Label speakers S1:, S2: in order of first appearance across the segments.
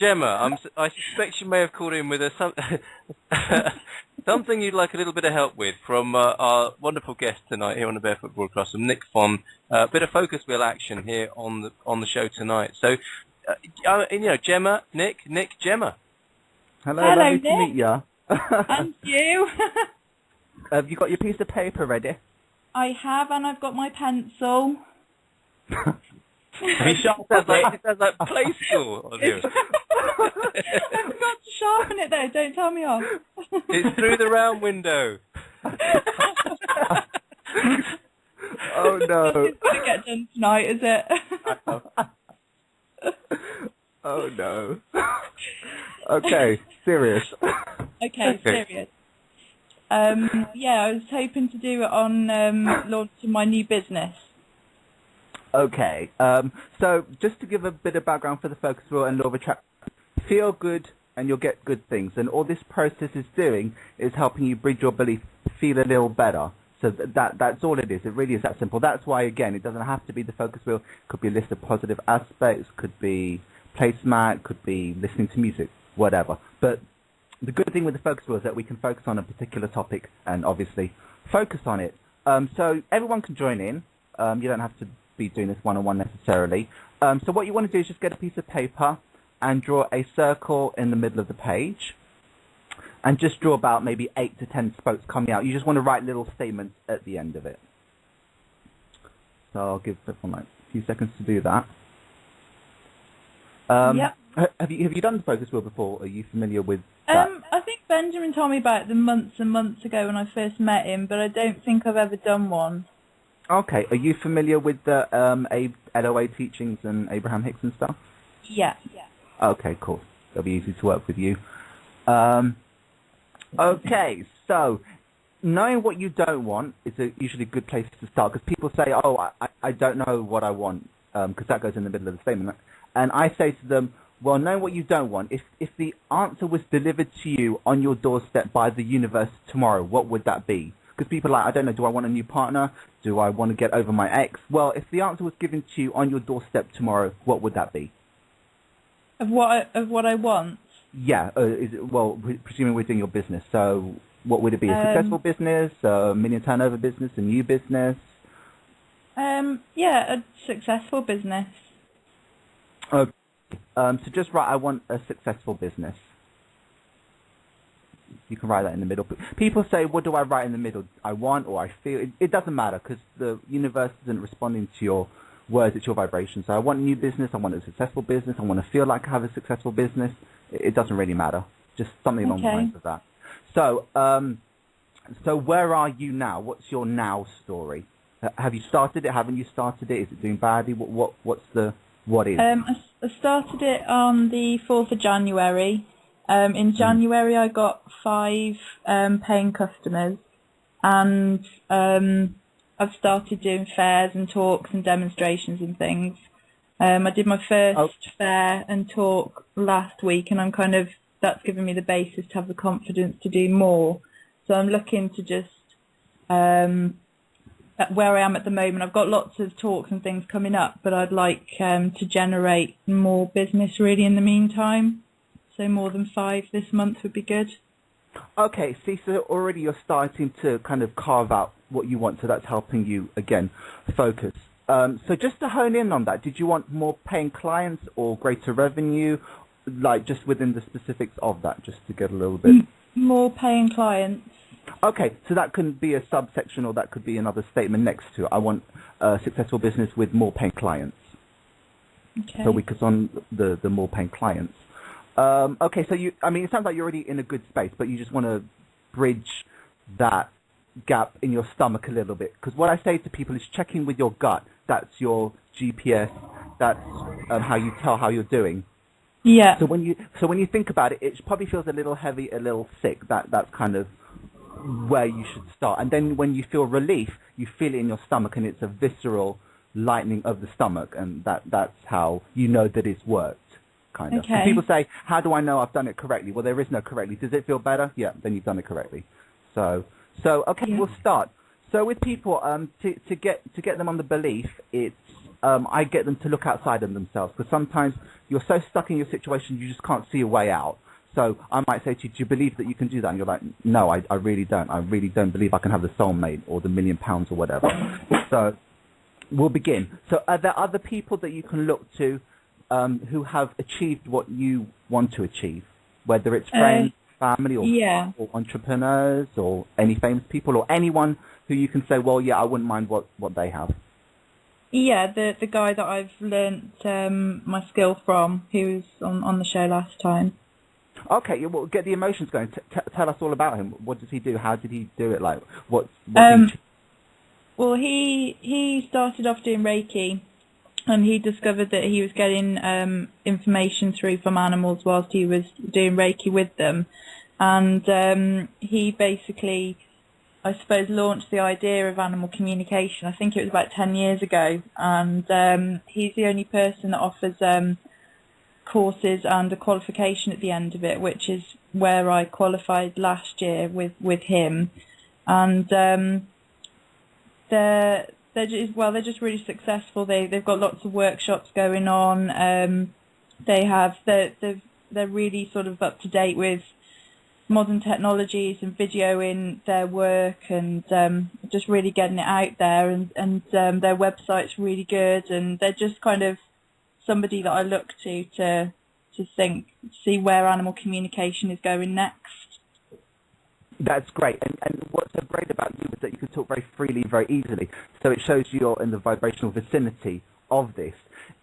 S1: Gemma, I suspect you may have called in with something you'd like a little bit of help with from our wonderful guest tonight here on the Barefoot Broadcast, from Nick Fon. A bit of focus wheel action here on the show tonight. So, Gemma, Nick, Gemma.
S2: Hello,
S3: Hello,
S2: lovely
S3: Nick.
S2: to meet you.
S3: And you?
S2: Have you got your piece of paper ready?
S3: I have, and I've got my pencil.
S1: It sounds like play school on you.
S3: I forgot to sharpen it though, don't tell me off.
S1: It's through the round window.
S2: Oh no.
S3: It's going to get done tonight, is it?
S2: Oh no. Okay, serious.
S3: Okay, serious. I was hoping to do it on launching my new business.
S2: Okay, so just to give a bit of background for the focus wheel and law of attraction, feel good and you'll get good things. And all this process is doing is helping you bridge your belief, feel a little better. So that's all it is. It really is that simple. That's why, again, it doesn't have to be the focus wheel. It could be a list of positive aspects, could be placemat, could be listening to music, whatever. But the good thing with the focus wheel is that we can focus on a particular topic and obviously focus on it. So everyone can join in. You don't have to be doing this one-on-one necessarily. So what you want to do is just get a piece of paper and draw a circle in the middle of the page and just draw about maybe 8 to 10 spokes coming out. You just want to write little statements at the end of it. So I'll give everyone like a few seconds to do that.
S3: Yep.
S2: Have you done the focus wheel before? Are you familiar with that?
S3: I think Benjamin told me about it months and months ago when I first met him, but I don't think I've ever done one.
S2: Okay. Are you familiar with the LOA teachings and Abraham Hicks and stuff?
S3: Yeah.
S2: Okay, cool. It'll be easy to work with you. Okay, so knowing what you don't want is usually a good place to start, because people say, oh, I don't know what I want, because that goes in the middle of the statement. And I say to them, well, knowing what you don't want, if the answer was delivered to you on your doorstep by the universe tomorrow, what would that be? Because people are like, I don't know, do I want a new partner? Do I want to get over my ex? Well, if the answer was given to you on your doorstep tomorrow, what would that be?
S3: Of what I want?
S2: Yeah, presuming we're doing your business. So what would it be? A successful business, a million turnover business, a new business?
S3: A successful business.
S2: Okay. So just write, I want a successful business. You can write that in the middle. People say, what do I write in the middle? I want or I feel. It doesn't matter, because the universe isn't responding to your words, it's your vibration. So I want a new business, I want a successful business, I want to feel like I have a successful business. It doesn't really matter. Just something along the lines of that. So, so where are you now? What's your now story? Have you started it? Haven't you started it? Is it doing badly? What is?
S3: I started it on the 4th of January. In January, I got 5 paying customers, and I've started doing fairs and talks and demonstrations and things. I did my first fair and talk last week, and that's given me the basis to have the confidence to do more. So I'm looking to just, at where I am at the moment, I've got lots of talks and things coming up, but I'd like to generate more business really in the meantime. So more than 5 this month would be good.
S2: Okay, see, so already you're starting to kind of carve out what you want, so that's helping you, again, focus. So just to hone in on that, did you want more paying clients or greater revenue, like just within the specifics of that, just to get a little bit?
S3: More paying clients.
S2: Okay, so that can be a subsection, or that could be another statement next to it. I want a successful business with more paying clients.
S3: Okay.
S2: So we focus on the more paying clients. Okay, so it sounds like you're already in a good space, but you just want to bridge that gap in your stomach a little bit. Because what I say to people is checking with your gut. That's your GPS. That's how you tell how you're doing.
S3: Yeah.
S2: So when you think about it, it probably feels a little heavy, a little sick. That's kind of where you should start. And then when you feel relief, you feel it in your stomach, and it's a visceral lightening of the stomach, and that's how you know that it's worked. Kind of.
S3: Okay.
S2: And people say, how do I know I've done it correctly? Well, there is no correctly. Does it feel better? Yeah, then you've done it correctly. So okay, we'll start. So with people, to get them on the belief, it's I get them to look outside of themselves, because sometimes you're so stuck in your situation you just can't see a way out. So I might say to you, do you believe that you can do that? And you're like, no, I really don't. I really don't believe I can have the soulmate or the £1 million or whatever. So we'll begin. So are there other people that you can look to who have achieved what you want to achieve, whether it's friends, family, or entrepreneurs, or any famous people, or anyone who you can say, well, yeah, I wouldn't mind what they have?
S3: Yeah, the guy that I've learnt my skill from, who was on the show last time.
S2: Okay, well, get the emotions going. Tell us all about him. What does he do? How did he do it? Like, what
S3: well, he started off doing Reiki, and he discovered that he was getting information through from animals whilst he was doing Reiki with them. And he basically, I suppose, launched the idea of animal communication. I think it was about 10 years ago. And he's the only person that offers courses and a qualification at the end of it, which is where I qualified last year with him. And they're just really successful. They've got lots of workshops going on. They're really sort of up to date with modern technologies and videoing their work, and just really getting it out there. And their website's really good, and they're just kind of somebody that I look to see where animal communication is going next.
S2: That's great. And what's so great about you is that you can talk very freely, very easily. So it shows you're in the vibrational vicinity of this.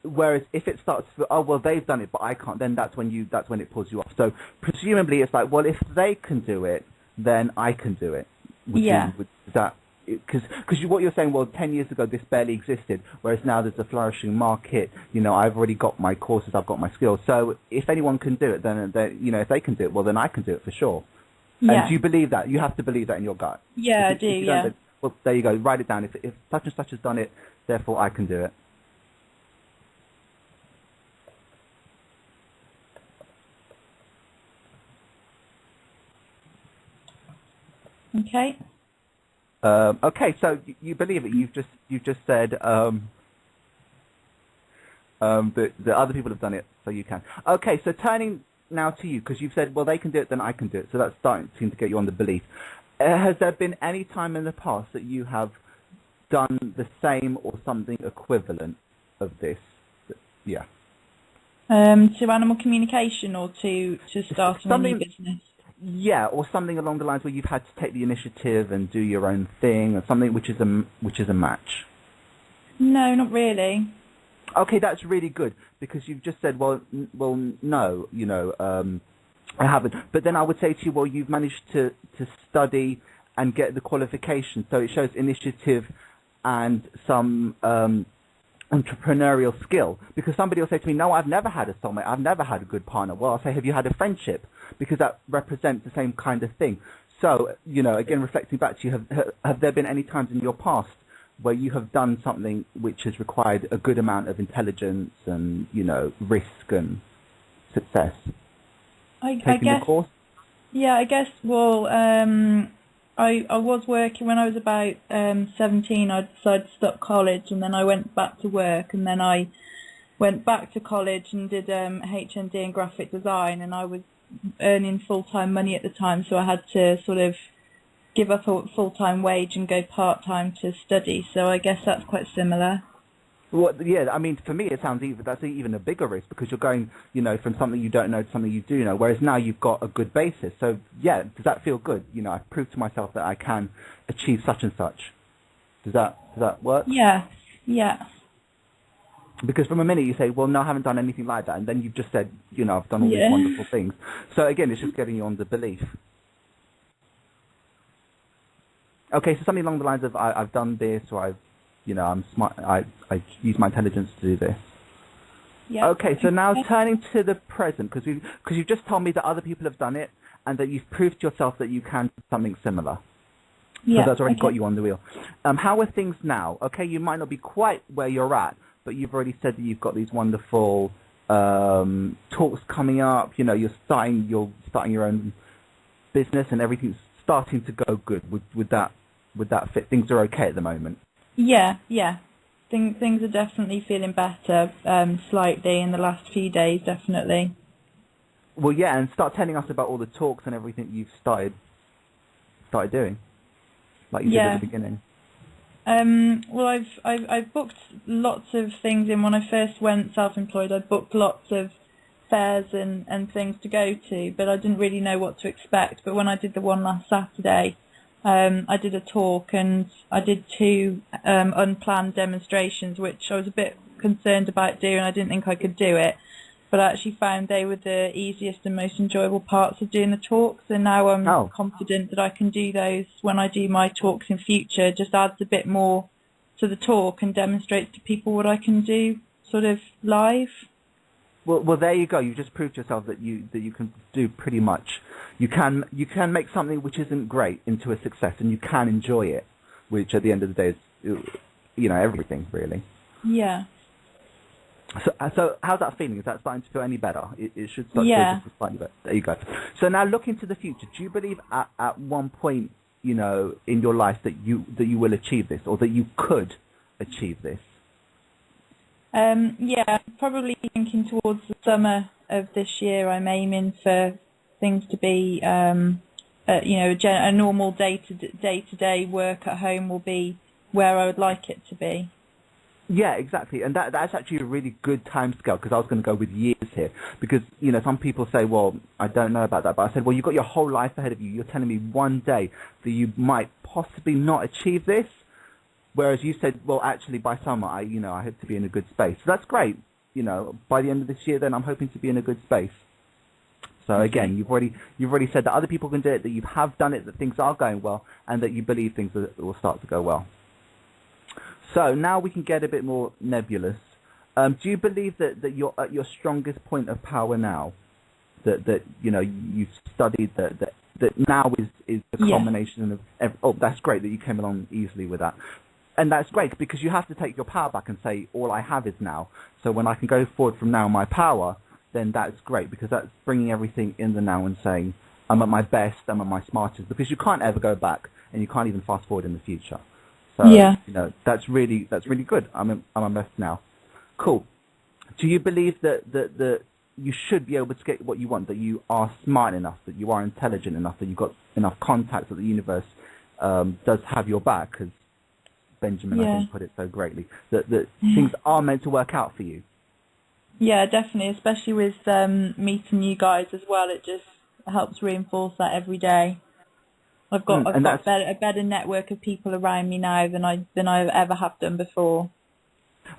S2: Whereas if it starts to, oh, well, they've done it, but I can't, then that's when it pulls you off. So presumably it's like, well, if they can do it, then I can do it. Because what you're saying, well, 10 years ago this barely existed, whereas now there's a flourishing market. You know, I've already got my courses, I've got my skills. So if anyone can do it, then if they can do it, well, then I can do it for sure.
S3: Yeah.
S2: And do you believe that? You have to believe that in your gut.
S3: Yeah, I do, yeah.
S2: Then, well, there you go. Write it down. If such and such has done it, therefore I can do it.
S3: Okay.
S2: Okay, so you believe it. You've just said that other people have done it, so you can. Okay, so turning now to you, because you've said, well, they can do it, then I can do it. So that's starting to get you on the belief. Has there been any time in the past that you have done the same or something equivalent of this? Yeah.
S3: To animal communication, or to starting a new business?
S2: Yeah, or something along the lines where you've had to take the initiative and do your own thing, or something which is a match.
S3: No, not really.
S2: Okay, that's really good, because you've just said, well, no, I haven't. But then I would say to you, well, you've managed to study and get the qualification, so it shows initiative and some entrepreneurial skill. Because somebody will say to me, no, I've never had a soulmate, I've never had a good partner. Well, I'll say, have you had a friendship? Because that represents the same kind of thing. So, again, reflecting back to you, have there been any times in your past where you have done something which has required a good amount of intelligence and, risk and success?
S3: I guess.
S2: The course?
S3: Yeah, I guess. Well, I was working when I was about 17. I decided to stop college, and then I went back to work, and then I went back to college and did HND in graphic design, and I was earning full-time money at the time, so I had to sort of give up a full-time wage and go part-time to study. So I guess that's quite similar.
S2: Well, yeah, I mean, for me, it sounds that's even a bigger risk, because you're going, from something you don't know to something you do know, whereas now you've got a good basis. So, yeah, does that feel good? I've proved to myself that I can achieve such and such. Does that work?
S3: Yeah.
S2: Because from a minute you say, well, no, I haven't done anything like that, and then you've just said, I've done all these wonderful things. So, again, it's just getting you on the belief. Okay, so something along the lines of, I've done this, or I'm smart, I use my intelligence to do this.
S3: Yeah.
S2: Okay, so now turning to the present, because you've just told me that other people have done it, and that you've proved to yourself that you can do something similar.
S3: Yeah.
S2: So that's already got you on the wheel. How are things now? Okay, you might not be quite where you're at, but you've already said that you've got these wonderful talks coming up. You're starting your own business, and everything's starting to go good. Would that fit? Things are okay at the moment.
S3: Yeah. things are definitely feeling better, slightly in the last few days, definitely.
S2: Well, yeah, and start telling us about all the talks and everything you've started doing, like you did at
S3: Yeah.
S2: the beginning.
S3: Well, I've booked lots of things in. When I first went self-employed, I booked lots of fairs and things to go to, but I didn't really know what to expect. But when I did the one last Saturday, I did a talk and I did two unplanned demonstrations, which I was a bit concerned about doing. I didn't think I could do it, but I actually found they were the easiest and most enjoyable parts of doing the talks, and now I'm confident that I can do those when I do my talks in future. It just adds a bit more to the talk and demonstrates to people what I can do sort of live.
S2: Well, there you go. You just proved yourself that you can do pretty much. You can make something which isn't great into a success, and you can enjoy it, which at the end of the day is, everything really.
S3: Yeah.
S2: So how's that feeling? Is that starting to feel any better? It should start to
S3: Yeah.
S2: feel just slightly better. There you go. So now look into the future. Do you believe at one point, in your life that you will achieve this, or that you could achieve this?
S3: Yeah, probably thinking towards the summer of this year. I'm aiming for things to be, a normal day-to-day work at home will be where I would like it to be.
S2: Yeah, exactly, and that's actually a really good timescale, because I was going to go with years here, because some people say, well, I don't know about that, but I said, well, you've got your whole life ahead of you. You're telling me one day that you might possibly not achieve this, whereas you said, well, actually by summer I hope to be in a good space. So that's great. By the end of this year, then I'm hoping to be in a good space. So again, you've already said that other people can do it, that you have done it, that things are going well, and that you believe things will start to go well. So now we can get a bit more nebulous. Do you believe that you're at your strongest point of power now? That you've studied that now is the culmination of. Oh, that's great that you came along easily with that, and that's great because you have to take your power back and say all I have is now. So when I can go forward from now my power, then that's great because that's bringing everything in the now and saying I'm at my best, I'm at my smartest, because you can't ever go back and you can't even fast forward in the future. So, that's really good. I'm at my best now. Cool. Do you believe that you should be able to get what you want, that you are smart enough, that you are intelligent enough, that you've got enough contacts, that the universe does have your back, as Benjamin, I think, put it so greatly, that things are meant to work out for you? Yeah,
S3: definitely, especially with meeting you guys as well. It just helps reinforce that every day. I've got a better network of people around me now than I ever have done before.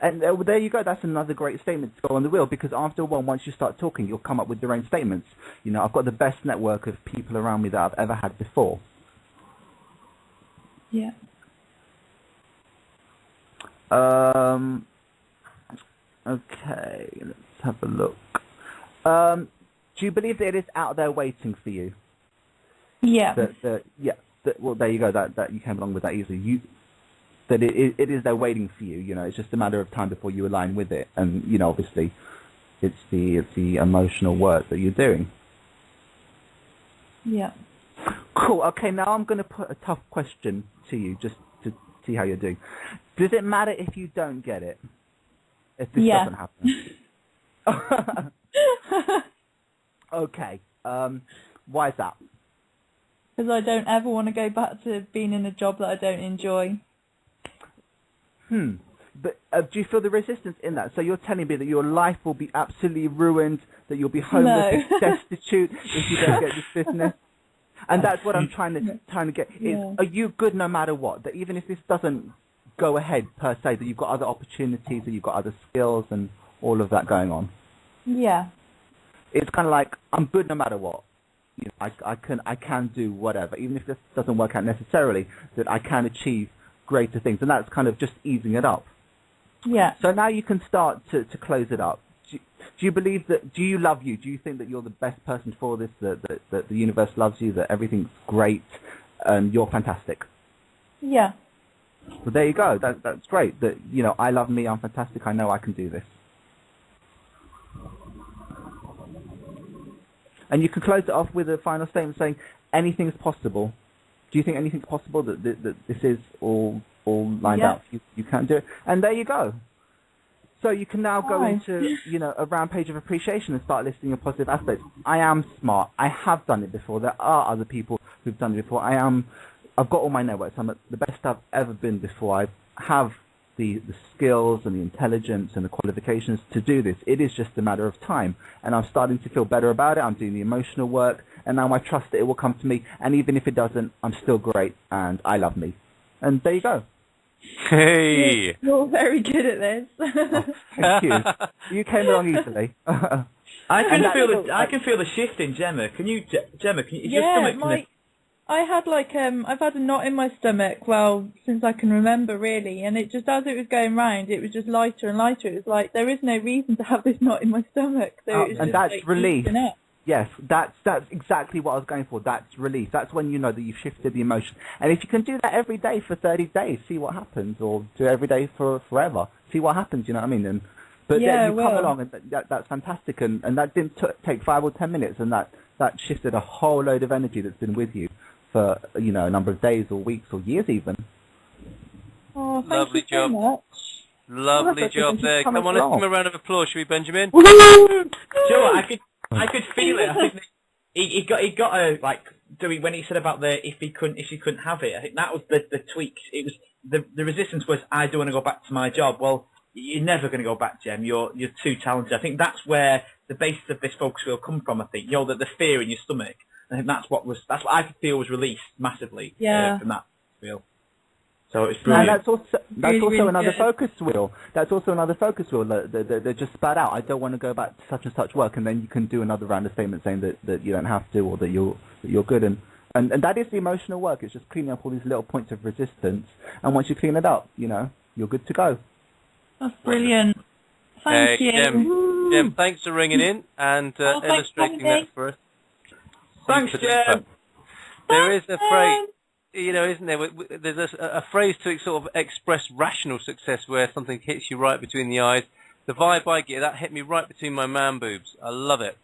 S2: And there you go. That's another great statement to go on the wheel, because after a while, once you start talking, you'll come up with your own statements. I've got the best network of people around me that I've ever had before.
S3: Yeah.
S2: Okay, let's have a look. Do you believe that it is out there waiting for you?
S3: Yeah.
S2: Well, there you go. That you came along with that easily. That it is there waiting for you. It's just a matter of time before you align with it, and obviously, it's the emotional work that you're doing.
S3: Yeah.
S2: Cool. Okay, now I'm going to put a tough question to you, just to see how you're doing. Does it matter if you don't get it? If this doesn't happen? Okay. Why is that?
S3: Because I don't ever want to go back to being in a job that I don't enjoy.
S2: But do you feel the resistance in that? So you're telling me that your life will be absolutely ruined, that you'll be homeless and destitute if you don't get this business? And that's what I'm trying to get. Are you good no matter what? That even if this doesn't go ahead per se, that you've got other opportunities, that you've got other skills and all of that going on?
S3: Yeah.
S2: It's kind of like, I'm good no matter what. I can do whatever, even if this doesn't work out necessarily, that I can achieve greater things, and that's kind of just easing it up.
S3: Yeah.
S2: So now you can start to close it up. Do you believe that? Do you love you? Do you think that you're the best person for this? That the universe loves you? That everything's great, and you're fantastic?
S3: Yeah.
S2: Well, there you go. That's great. That I love me. I'm fantastic. I know I can do this. And you can close it off with a final statement saying anything's possible. Do you think anything's possible? That this is all all lined
S3: Yeah.
S2: out. You can't do it. And there you go. So you can now go
S3: Nice.
S2: into, a rampage of appreciation and start listing your positive aspects. I am smart. I have done it before. There are other people who've done it before. I've got all my networks. I'm at the best I've ever been before. I have the skills and the intelligence and the qualifications to do this. It is just a matter of time. And I'm starting to feel better about it. I'm doing the emotional work. And now I trust that it will come to me. And even if it doesn't, I'm still great. And I love me. And there you go.
S1: Hey.
S3: You're very good at this.
S2: Thank you. You came along easily.
S4: I can feel the shift in Gemma. Can you, Gemma? Is your stomach?
S3: I had I've had a knot in my stomach, well, since I can remember really, and it just, as it was going round, it was just lighter and lighter. It was like, there is no reason to have this knot in my stomach. So it was
S2: and
S3: just,
S2: that's
S3: like,
S2: relief.
S3: easing up.
S2: Yes, that's exactly what I was going for. That's relief. That's when you know that you've shifted the emotion. And if you can do that every day for 30 days, see what happens, or do it every day for forever, see what happens. You know what I mean? But
S3: Yeah,
S2: then you come along, and that's fantastic. And that didn't take 5 or 10 minutes, and that shifted a whole load of energy that's been with you for a number of days or weeks or years even.
S3: Oh, thank
S1: Lovely
S3: you so
S1: job.
S3: much.
S1: Lovely job there. Come on, let's give him a round of applause, shall we, Benjamin?
S4: Sure, I could feel it. I think that he got a doing when he said about if she couldn't have it. I think that was the tweak. It was the resistance was, I don't want to go back to my job. Well, you're never going to go back, Jem. You're too talented. I think that's where the basis of this focus will come from. I think the fear in your stomach. I think that's what I could feel was released massively. From that feel. So it's brilliant.
S2: And that's also
S3: really
S2: another
S3: good.
S2: focus wheel. That's also another focus wheel that just spat out. I don't want to go back to such and such work, and then you can do another round of statements saying that you don't have to, or that you're good. And that is the emotional work. It's just cleaning up all these little points of resistance. And once you clean it up, you're good to go.
S3: That's brilliant. Thank you.
S1: Jem, thanks for ringing in and
S3: thanks,
S1: illustrating
S3: Andy.
S1: that for us.
S4: Thanks, Jem.
S1: There is a phrase, isn't there? There's a phrase to sort of express rational success where something hits you right between the eyes. The vibe I get, that hit me right between my man boobs. I love it.